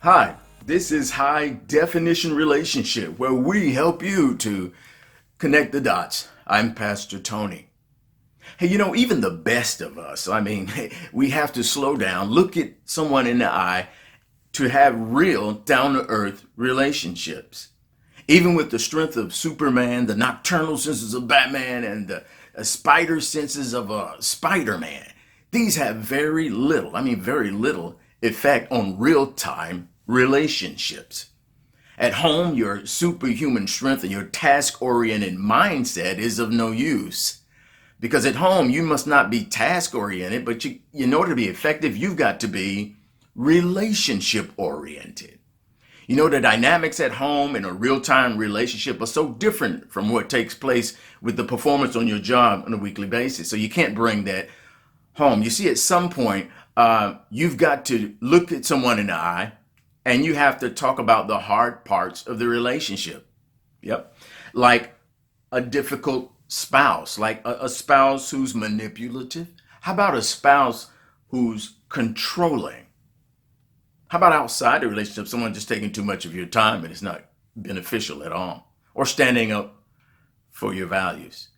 Hi, this is High Definition Relationship, where we help you to connect the dots. I'm Pastor Tony. Hey, even the best of us, we have to slow down, look at someone in the eye to have real, down to earth relationships. Even with the strength of Superman, the nocturnal senses of Batman, and the spider senses of Spider Man, these have very little effect on real time relationships. At home, your superhuman strength and your task oriented mindset is of no use. Because at home, you must not be task oriented, but in order to be effective, you've got to be relationship oriented. The dynamics at home in a real time relationship are so different from what takes place with the performance on your job on a weekly basis. So you can't bring that home. You see, at some point, you've got to look at someone in the eye and you have to talk about the hard parts of the relationship. Yep. Like a difficult spouse, like a spouse who's manipulative. How about a spouse who's controlling? How about outside the relationship, someone just taking too much of your time and it's not beneficial at all, or standing up for your values?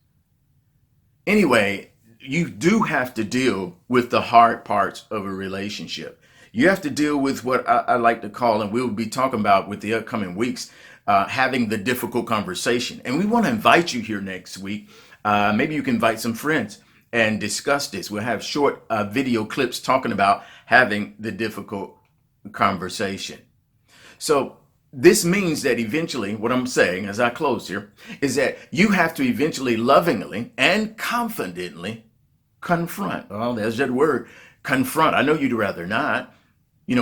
Anyway, you do have to deal with the hard parts of a relationship. You have to deal with what I like to call, and we'll be talking about with the upcoming weeks, having the difficult conversation. And we want to invite you here next week. Maybe you can invite some friends and discuss this. We'll have short video clips talking about having the difficult conversation. So this means that eventually, what I'm saying as I close here, is that you have to eventually lovingly and confidently confront. Well, there's that word, confront. I know you'd rather not.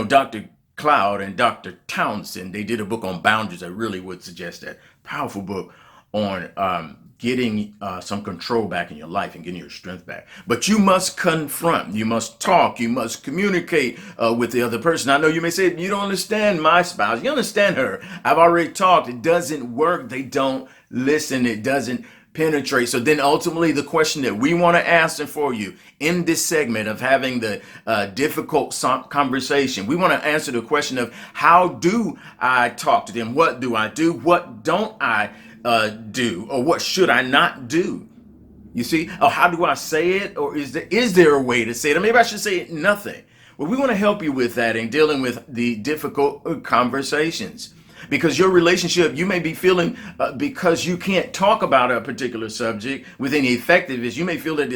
Dr. Cloud and Dr. Townsend, they did a book on boundaries. I really would suggest that. Powerful book on getting some control back in your life and getting your strength back. But you must confront, you must talk, you must communicate with the other person. I know you may say, you don't understand my spouse. You understand her. I've already talked. It doesn't work. They don't listen. It doesn't penetrate. So then ultimately the question that we want to answer for you in this segment of having the difficult conversation, we want to answer the question of how do I talk to them? What do I do? What don't I do? Or what should I not do? You see, or how do I say it? Or is there a way to say it? Or maybe I should say nothing. Well, we want to help you with that and dealing with the difficult conversations. Because your relationship, you may be feeling, because you can't talk about a particular subject with any effectiveness, you may feel that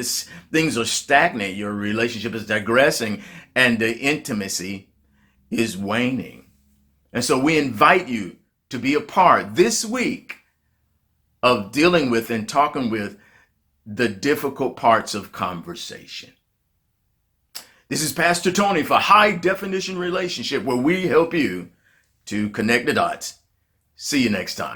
things are stagnant, your relationship is digressing, and the intimacy is waning. And so we invite you to be a part this week of dealing with and talking with the difficult parts of conversation. This is Pastor Tony for High Definition Relationship, where we help you to connect the dots. See you next time.